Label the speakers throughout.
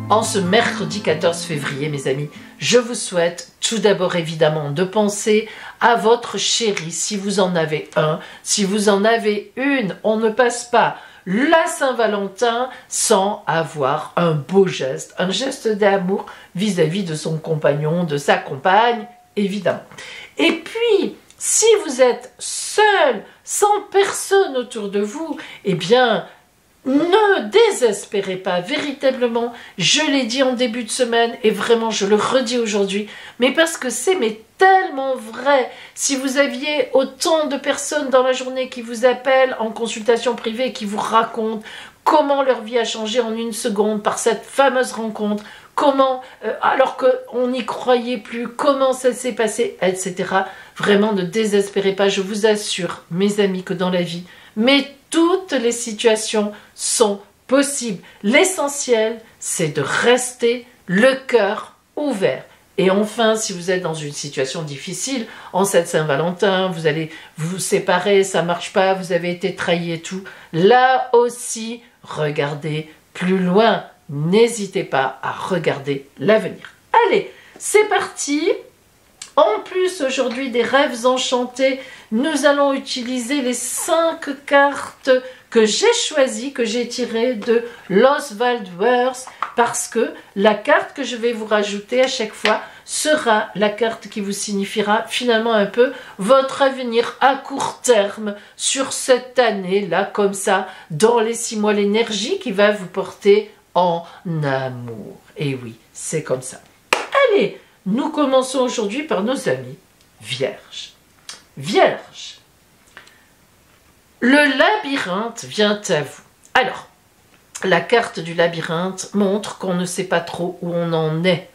Speaker 1: En ce mercredi 14 février, mes amis, je vous souhaite tout d'abord évidemment de penser à votre chéri, si vous en avez un, si vous en avez une. On ne passe pas la Saint-Valentin sans avoir un beau geste, un geste d'amour vis-à-vis de son compagnon, de sa compagne, évidemment. Et puis, si vous êtes seul, sans personne autour de vous, eh bien, ne désespérez pas, véritablement, je l'ai dit en début de semaine et vraiment je le redis aujourd'hui, mais parce que c'est tellement vrai. Si vous aviez autant de personnes dans la journée qui vous appellent en consultation privée et qui vous racontent comment leur vie a changé en une seconde par cette fameuse rencontre, comment, alors qu'on n'y croyait plus, comment ça s'est passé, etc. Vraiment ne désespérez pas, je vous assure, mes amis, que dans la vie, mais toutes les situations sont possibles. L'essentiel, c'est de rester le cœur ouvert. Et enfin, si vous êtes dans une situation difficile, en cette Saint-Valentin, vous allez vous séparer, ça ne marche pas, vous avez été trahi et tout, là aussi, regardez plus loin. N'hésitez pas à regarder l'avenir. Allez, c'est parti. En plus, aujourd'hui, des rêves enchantés, nous allons utiliser les 5 cartes que j'ai choisies, que j'ai tirées de l'Oswald Wurst, parce que la carte que je vais vous rajouter à chaque fois sera la carte qui vous signifiera finalement un peu votre avenir à court terme sur cette année-là, comme ça, dans les 6 mois, l'énergie qui va vous porter en amour. Et oui, c'est comme ça. Allez, nous commençons aujourd'hui par nos amis vierges. Vierge, le labyrinthe vient à vous. Alors, la carte du labyrinthe montre qu'on ne sait pas trop où on en est.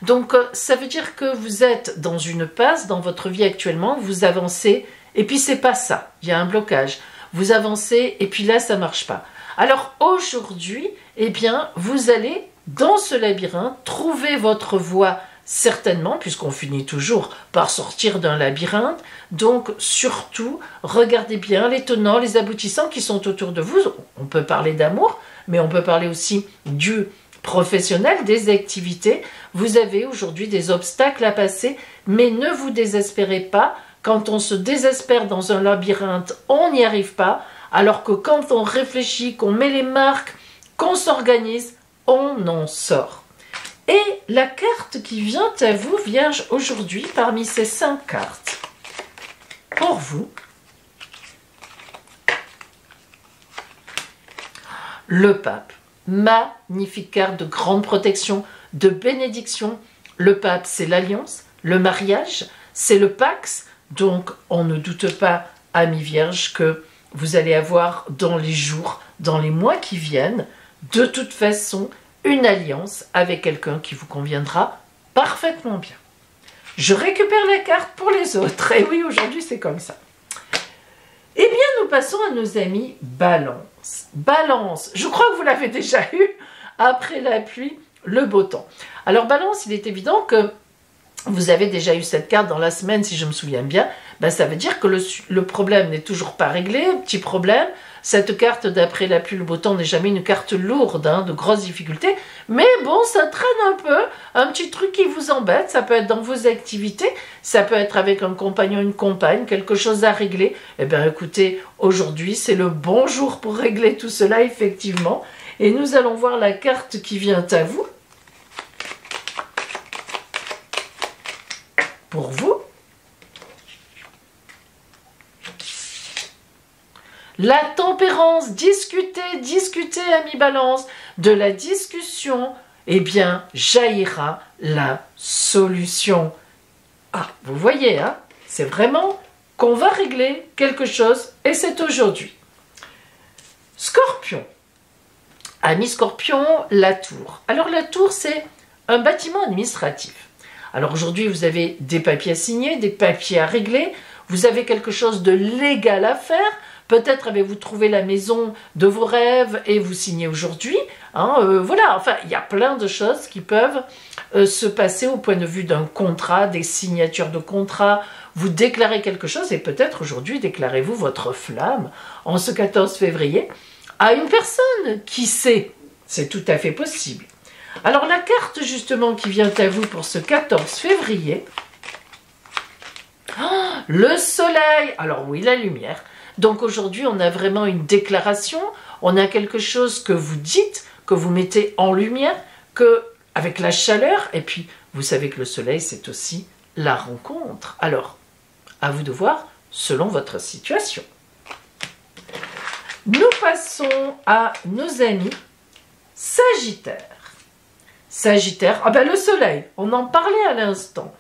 Speaker 1: Donc, ça veut dire que vous êtes dans une passe dans votre vie actuellement, vous avancez, et puis c'est pas ça, il y a un blocage. Vous avancez, et puis là, ça marche pas. Alors, aujourd'hui, eh bien, vous allez, dans ce labyrinthe, trouver votre voie certainement, puisqu'on finit toujours par sortir d'un labyrinthe. Donc, surtout, regardez bien les tenants, les aboutissants qui sont autour de vous. On peut parler d'amour, mais on peut parler aussi du professionnel, des activités. Vous avez aujourd'hui des obstacles à passer, mais ne vous désespérez pas. Quand on se désespère dans un labyrinthe, on n'y arrive pas, alors que quand on réfléchit, qu'on met les marques, qu'on s'organise, on en sort. Et la carte qui vient à vous, Vierge, aujourd'hui, parmi ces 5 cartes, pour vous, le pape. Magnifique carte de grande protection, de bénédiction. Le pape, c'est l'alliance, le mariage, c'est le pax. Donc, on ne doute pas, amis vierges, que vous allez avoir dans les jours, dans les mois qui viennent, de toute façon, une alliance avec quelqu'un qui vous conviendra parfaitement bien. Je récupère la carte pour les autres. Et oui, aujourd'hui, c'est comme ça. Eh bien, nous passons à nos amis Balance. Balance, je crois que vous l'avez déjà eu, après la pluie, le beau temps. Alors, Balance, il est évident que vous avez déjà eu cette carte dans la semaine, si je me souviens bien. Ben, ça veut dire que le problème n'est toujours pas réglé, petit problème. Cette carte d'après la pluie, le beau temps n'est jamais une carte lourde, hein, de grosses difficultés. Mais bon, ça traîne un peu, un petit truc qui vous embête. Ça peut être dans vos activités, ça peut être avec un compagnon, une compagne, quelque chose à régler. Eh bien écoutez, aujourd'hui c'est le bon jour pour régler tout cela, effectivement. Et nous allons voir la carte qui vient à vous. Pour vous. La tempérance, discutez, discutez, amis Balance, de la discussion, eh bien, jaillira la solution. Ah, vous voyez, hein, c'est vraiment qu'on va régler quelque chose, et c'est aujourd'hui. Scorpion. Amis Scorpion, la tour. Alors, la tour, c'est un bâtiment administratif. Alors, aujourd'hui, vous avez des papiers à signer, des papiers à régler, vous avez quelque chose de légal à faire. Peut-être avez-vous trouvé la maison de vos rêves et vous signez aujourd'hui. Hein, voilà, enfin, il y a plein de choses qui peuvent se passer au point de vue d'un contrat, des signatures de contrat. Vous déclarez quelque chose et peut-être aujourd'hui déclarez-vous votre flamme en ce 14 février à une personne qui sait. C'est tout à fait possible. Alors la carte justement qui vient à vous pour ce 14 février, le soleil. Alors oui, la lumière. Donc aujourd'hui, on a vraiment une déclaration, on a quelque chose que vous dites, que vous mettez en lumière, que avec la chaleur, et puis vous savez que le soleil, c'est aussi la rencontre. Alors, à vous de voir selon votre situation. Nous passons à nos amis Sagittaire. Sagittaire, ah ben le soleil, on en parlait à l'instant.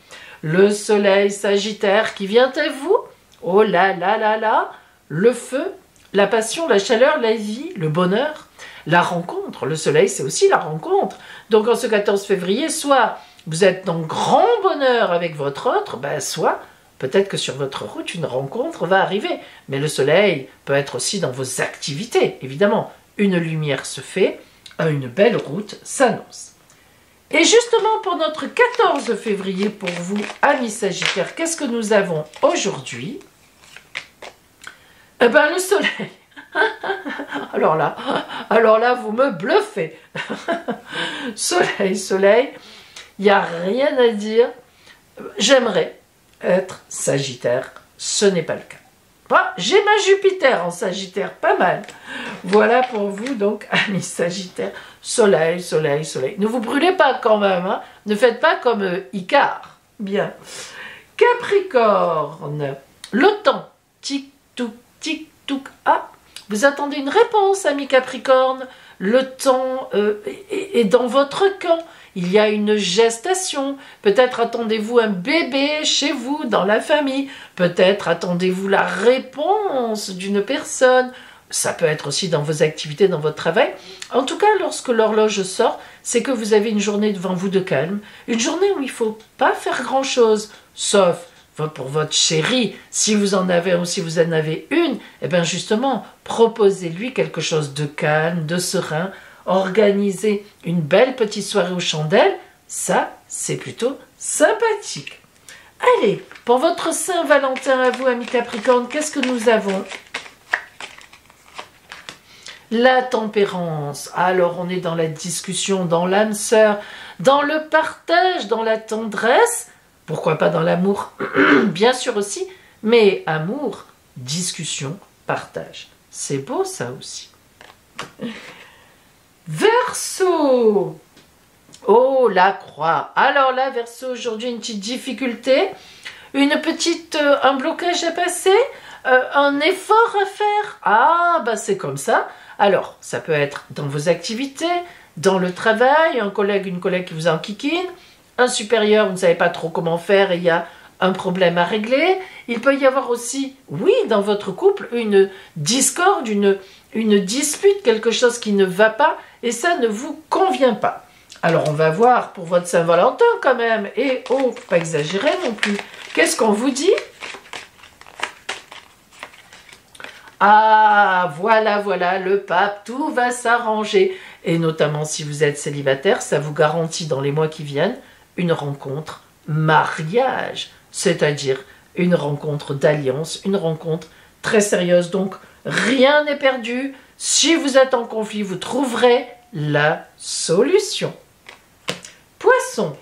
Speaker 1: Le soleil Sagittaire qui vient à vous, oh là là là là, le feu, la passion, la chaleur, la vie, le bonheur, la rencontre. Le soleil, c'est aussi la rencontre. Donc en ce 14 février, soit vous êtes dans grand bonheur avec votre autre, ben, soit peut-être que sur votre route, une rencontre va arriver. Mais le soleil peut être aussi dans vos activités, évidemment. Une lumière se fait, une belle route s'annonce. Et justement, pour notre 14 février, pour vous, amis Sagittaires, qu'est-ce que nous avons aujourd'hui? Eh bien, le soleil. Alors là, vous me bluffez. Soleil, soleil, il n'y a rien à dire. J'aimerais être Sagittaire, ce n'est pas le cas. Ah, j'ai ma Jupiter en Sagittaire, pas mal. Voilà pour vous, donc, amis Sagittaires. Soleil, soleil, soleil. Ne vous brûlez pas quand même, hein. Ne faites pas comme Icare. Bien. Capricorne. Le temps. Tic-touc, tic-touc. Ah, vous attendez une réponse, amis Capricorne. Le temps est dans votre camp. Il y a une gestation. Peut-être attendez-vous un bébé chez vous, dans la famille. Peut-être attendez-vous la réponse d'une personne. Ça peut être aussi dans vos activités, dans votre travail. En tout cas, lorsque l'horloge sort, c'est que vous avez une journée devant vous de calme. Une journée où il ne faut pas faire grand-chose, sauf pour votre chéri. Si vous en avez ou si vous en avez une, eh bien justement, proposez-lui quelque chose de calme, de serein. Organisez une belle petite soirée aux chandelles. Ça, c'est plutôt sympathique. Allez, pour votre Saint-Valentin à vous, amis Capricorne, qu'est-ce que nous avons ? La tempérance. Alors, on est dans la discussion, dans l'âme sœur, dans le partage, dans la tendresse. Pourquoi pas dans l'amour? Bien sûr aussi. Mais amour, discussion, partage. C'est beau ça aussi. Verseau. Oh, la croix. Alors là, Verseau, aujourd'hui, une petite difficulté. Un blocage à passer. Un effort à faire. Ah, bah c'est comme ça. Alors, ça peut être dans vos activités, dans le travail, un collègue, une collègue qui vous enquiquine, un supérieur, vous ne savez pas trop comment faire et il y a un problème à régler. Il peut y avoir aussi, oui, dans votre couple, une discorde, une dispute, quelque chose qui ne va pas et ça ne vous convient pas. Alors, on va voir pour votre Saint-Valentin quand même. Et, oh, faut pas exagérer non plus. Qu'est-ce qu'on vous dit ? Ah, voilà, voilà, le pape, tout va s'arranger. Et notamment si vous êtes célibataire, ça vous garantit dans les mois qui viennent une rencontre mariage, c'est-à-dire une rencontre d'alliance, une rencontre très sérieuse. Donc, rien n'est perdu. Si vous êtes en conflit, vous trouverez la solution. Poisson.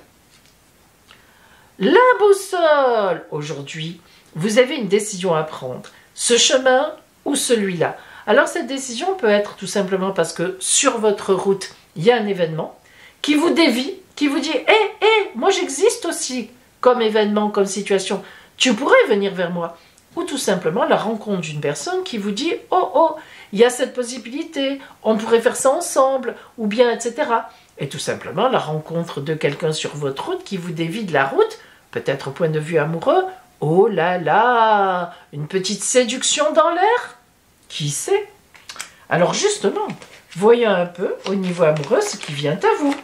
Speaker 1: La boussole. Aujourd'hui, vous avez une décision à prendre. Ce chemin ou celui-là. Alors cette décision peut être tout simplement parce que sur votre route, il y a un événement qui vous dévie, qui vous dit « Hé, moi j'existe aussi comme événement, comme situation, tu pourrais venir vers moi ». Ou tout simplement la rencontre d'une personne qui vous dit « Oh, il y a cette possibilité, on pourrait faire ça ensemble » ou bien etc. Et tout simplement la rencontre de quelqu'un sur votre route qui vous dévie de la route, peut-être au point de vue amoureux. Oh là là, une petite séduction dans l'air? Qui sait? Alors justement, voyons un peu au niveau amoureux ce qui vient à vous.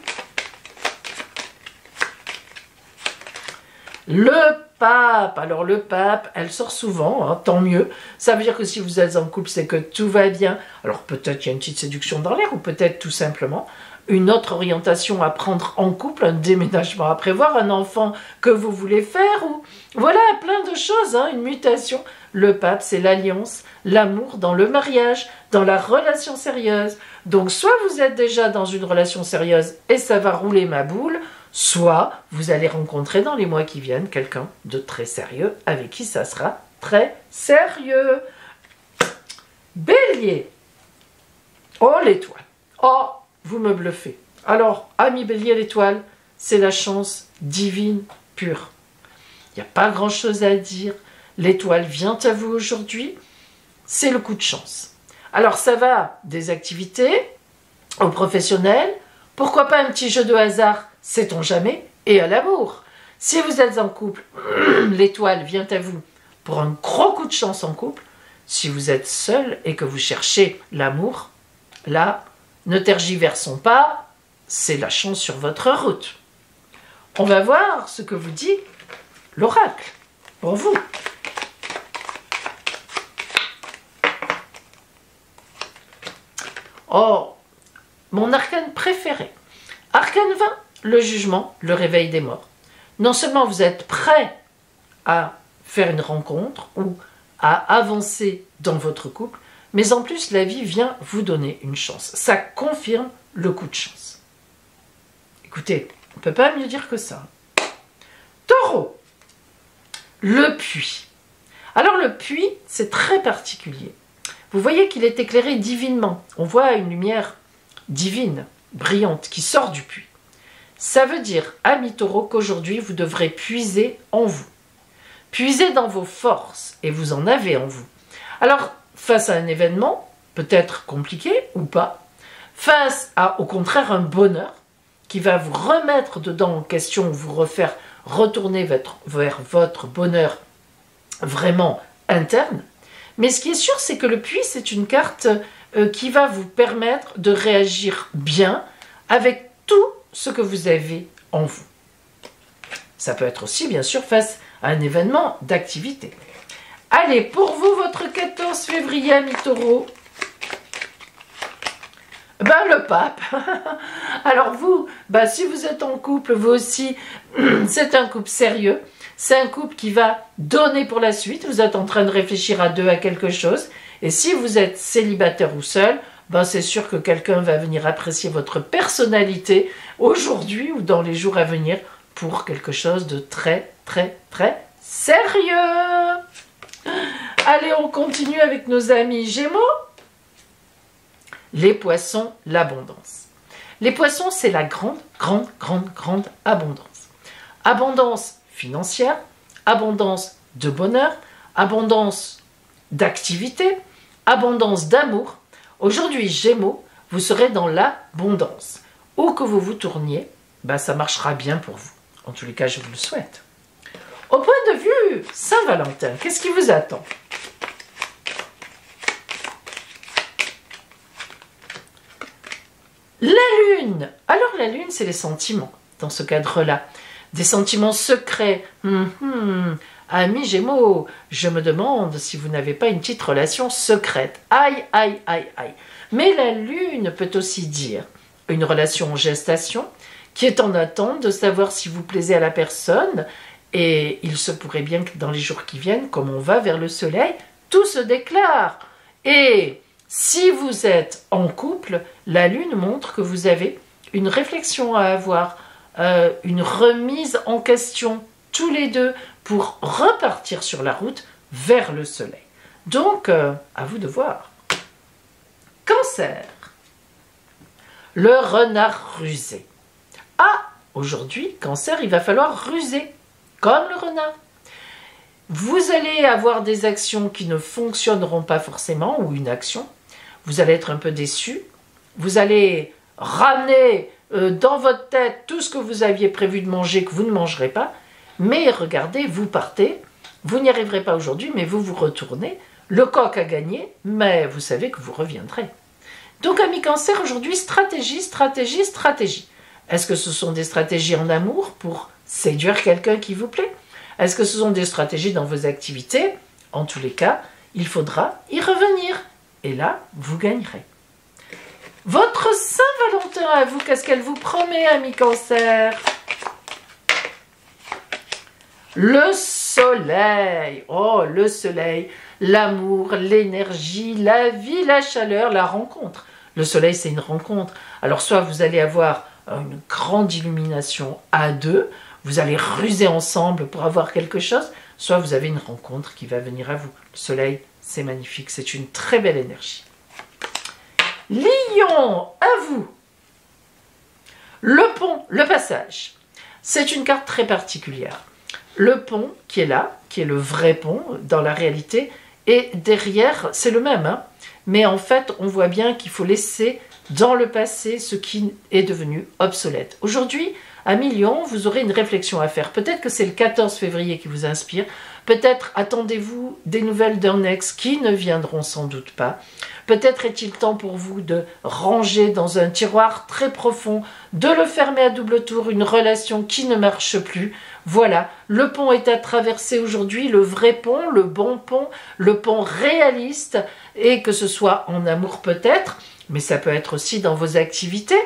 Speaker 1: Le pape. Alors le pape, elle sort souvent, hein, tant mieux. Ça veut dire que si vous êtes en couple, c'est que tout va bien. Alors peut-être qu'il y a une petite séduction dans l'air ou peut-être tout simplement une autre orientation à prendre en couple, un déménagement à prévoir, un enfant que vous voulez faire, ou voilà, plein de choses, hein, une mutation. Le pape, c'est l'alliance, l'amour dans le mariage, dans la relation sérieuse. Donc soit vous êtes déjà dans une relation sérieuse et ça va rouler ma boule, soit vous allez rencontrer dans les mois qui viennent quelqu'un de très sérieux avec qui ça sera très sérieux. Bélier. Oh, l'étoile. Oh, vous me bluffez. Alors, ami Bélier, l'étoile, c'est la chance divine pure. Il n'y a pas grand-chose à dire. L'étoile vient à vous aujourd'hui. C'est le coup de chance. Alors, ça va des activités aux professionnels. Pourquoi pas un petit jeu de hasard, sait-on jamais, et à l'amour. Si vous êtes en couple, l'étoile vient à vous pour un gros coup de chance en couple. Si vous êtes seul et que vous cherchez l'amour, là, ne tergiversons pas, c'est la chance sur votre route. On va voir ce que vous dit l'oracle pour vous. Oh, mon arcane préféré. Arcane 20, le jugement, le réveil des morts. Non seulement vous êtes prêt à faire une rencontre ou à avancer dans votre couple, mais en plus la vie vient vous donner une chance. Ça confirme le coup de chance. Écoutez, on ne peut pas mieux dire que ça. Taureau, le puits. Alors le puits, c'est très particulier. Vous voyez qu'il est éclairé divinement. On voit une lumière divine, brillante, qui sort du puits. Ça veut dire, ami Taureau, qu'aujourd'hui, vous devrez puiser en vous. Puiser dans vos forces, et vous en avez en vous. Alors, face à un événement, peut-être compliqué ou pas, face à, au contraire, un bonheur qui va vous remettre dedans en question, vous refaire retourner vers votre bonheur vraiment interne. Mais ce qui est sûr, c'est que le puits, c'est une carte qui va vous permettre de réagir bien avec tout ce que vous avez en vous. Ça peut être aussi, bien sûr, face à un événement d'activité. Allez, pour vous, votre 14 février, ami Taureau, le pape. Alors vous, si vous êtes en couple, vous aussi, c'est un couple sérieux. C'est un couple qui va donner pour la suite. Vous êtes en train de réfléchir à deux à quelque chose. Et si vous êtes célibataire ou seul, c'est sûr que quelqu'un va venir apprécier votre personnalité aujourd'hui ou dans les jours à venir pour quelque chose de très, très, très sérieux. Allez, on continue avec nos amis Gémeaux. Les poissons, l'abondance. Les poissons, c'est la grande, grande, grande, grande abondance. Abondance financière, abondance de bonheur, abondance d'activité, abondance d'amour. Aujourd'hui, Gémeaux, vous serez dans l'abondance. Où que vous vous tourniez, ça marchera bien pour vous. En tous les cas, je vous le souhaite. Au point de vue Saint-Valentin, qu'est-ce qui vous attend? La lune. Alors la lune, c'est les sentiments, dans ce cadre-là. Des sentiments secrets. Amis Gémeaux, je me demande si vous n'avez pas une petite relation secrète. Aïe, aïe, aïe, aïe. Mais la lune peut aussi dire une relation en gestation qui est en attente de savoir si vous plaisez à la personne. Et il se pourrait bien que dans les jours qui viennent, comme on va vers le soleil, tout se déclare. Et si vous êtes en couple, la lune montre que vous avez une réflexion à avoir, une remise en question tous les deux pour repartir sur la route vers le soleil. Donc, à vous de voir. Cancer. Le renard rusé. Ah, aujourd'hui, Cancer, il va falloir ruser, comme le renard. Vous allez avoir des actions qui ne fonctionneront pas forcément, ou une action. Vous allez être un peu déçu. Vous allez ramener dans votre tête tout ce que vous aviez prévu de manger, que vous ne mangerez pas. Mais regardez, vous partez. Vous n'y arriverez pas aujourd'hui, mais vous vous retournez. Le coq a gagné, mais vous savez que vous reviendrez. Donc, amis Cancer, aujourd'hui, stratégie, stratégie, stratégie. Est-ce que ce sont des stratégies en amour pour séduire quelqu'un qui vous plaît? Est-ce que ce sont des stratégies dans vos activités? En tous les cas, il faudra y revenir. Et là, vous gagnerez. Votre Saint-Valentin à vous, qu'est-ce qu'elle vous promet, ami Cancer? Le soleil. Oh, le soleil. L'amour, l'énergie, la vie, la chaleur, la rencontre. Le soleil, c'est une rencontre. Alors, soit vous allez avoir une grande illumination à deux, vous allez ruser ensemble pour avoir quelque chose, soit vous avez une rencontre qui va venir à vous. Le soleil, c'est magnifique, c'est une très belle énergie. Lion, à vous. Le pont, le passage. C'est une carte très particulière. Le pont qui est là, qui est le vrai pont dans la réalité, et derrière, c'est le même, hein, mais en fait, on voit bien qu'il faut laisser dans le passé ce qui est devenu obsolète. Aujourd'hui, à Lion, vous aurez une réflexion à faire. Peut-être que c'est le 14 février qui vous inspire. Peut-être attendez-vous des nouvelles d'un ex qui ne viendront sans doute pas. Peut-être est-il temps pour vous de ranger dans un tiroir très profond, de le fermer à double tour, une relation qui ne marche plus. Voilà, le pont est à traverser aujourd'hui, le vrai pont, le bon pont, le pont réaliste, et que ce soit en amour peut-être, mais ça peut être aussi dans vos activités,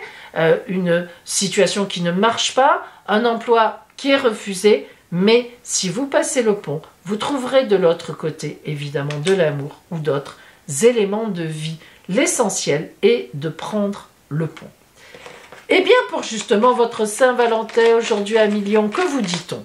Speaker 1: une situation qui ne marche pas, un emploi qui est refusé, mais si vous passez le pont, vous trouverez de l'autre côté, évidemment, de l'amour ou d'autres éléments de vie. L'essentiel est de prendre le pont. Eh bien, pour justement votre Saint-Valentin, aujourd'hui à Lion, que vous dit-on?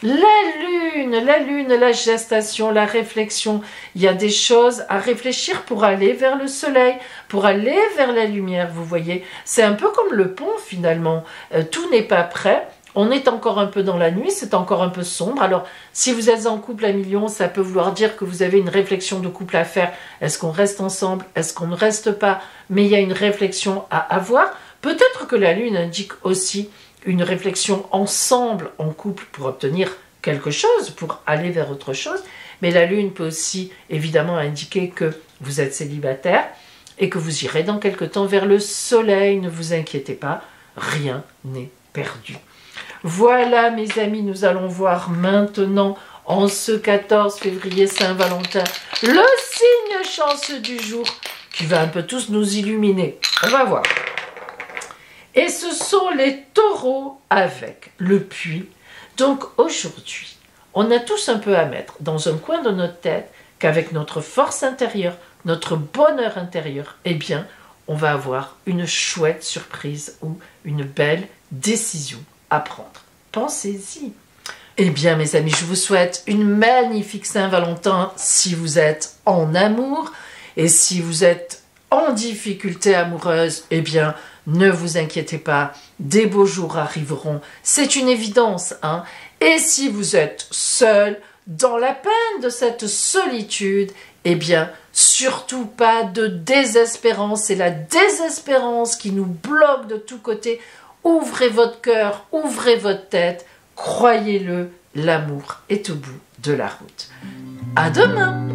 Speaker 1: La lune, la gestation, la réflexion. Il y a des choses à réfléchir pour aller vers le soleil, pour aller vers la lumière, vous voyez. C'est un peu comme le pont finalement. Tout n'est pas prêt. On est encore un peu dans la nuit, c'est encore un peu sombre. Alors, si vous êtes en couple à Lion, ça peut vouloir dire que vous avez une réflexion de couple à faire. Est-ce qu'on reste ensemble? Est-ce qu'on ne reste pas? Mais il y a une réflexion à avoir. Peut-être que la lune indique aussi une réflexion ensemble en couple pour obtenir quelque chose, pour aller vers autre chose. Mais la lune peut aussi évidemment indiquer que vous êtes célibataire et que vous irez dans quelque temps vers le soleil. Ne vous inquiétez pas, rien n'est perdu. Voilà mes amis, nous allons voir maintenant en ce 14 février Saint-Valentin le signe chanceux du jour qui va un peu tous nous illuminer. On va voir. Et ce sont les taureaux avec le puits. Donc aujourd'hui, on a tous un peu à mettre dans un coin de notre tête qu'avec notre force intérieure, notre bonheur intérieur, eh bien, on va avoir une chouette surprise ou une belle décision à prendre. Pensez-y. Eh bien, mes amis, je vous souhaite une magnifique Saint-Valentin si vous êtes en amour. Et si vous êtes en difficulté amoureuse, eh bien, ne vous inquiétez pas, des beaux jours arriveront. C'est une évidence, hein. Et si vous êtes seul, dans la peine de cette solitude, eh bien, surtout pas de désespérance. C'est la désespérance qui nous bloque de tous côtés. Ouvrez votre cœur, ouvrez votre tête, croyez-le, l'amour est au bout de la route. À demain!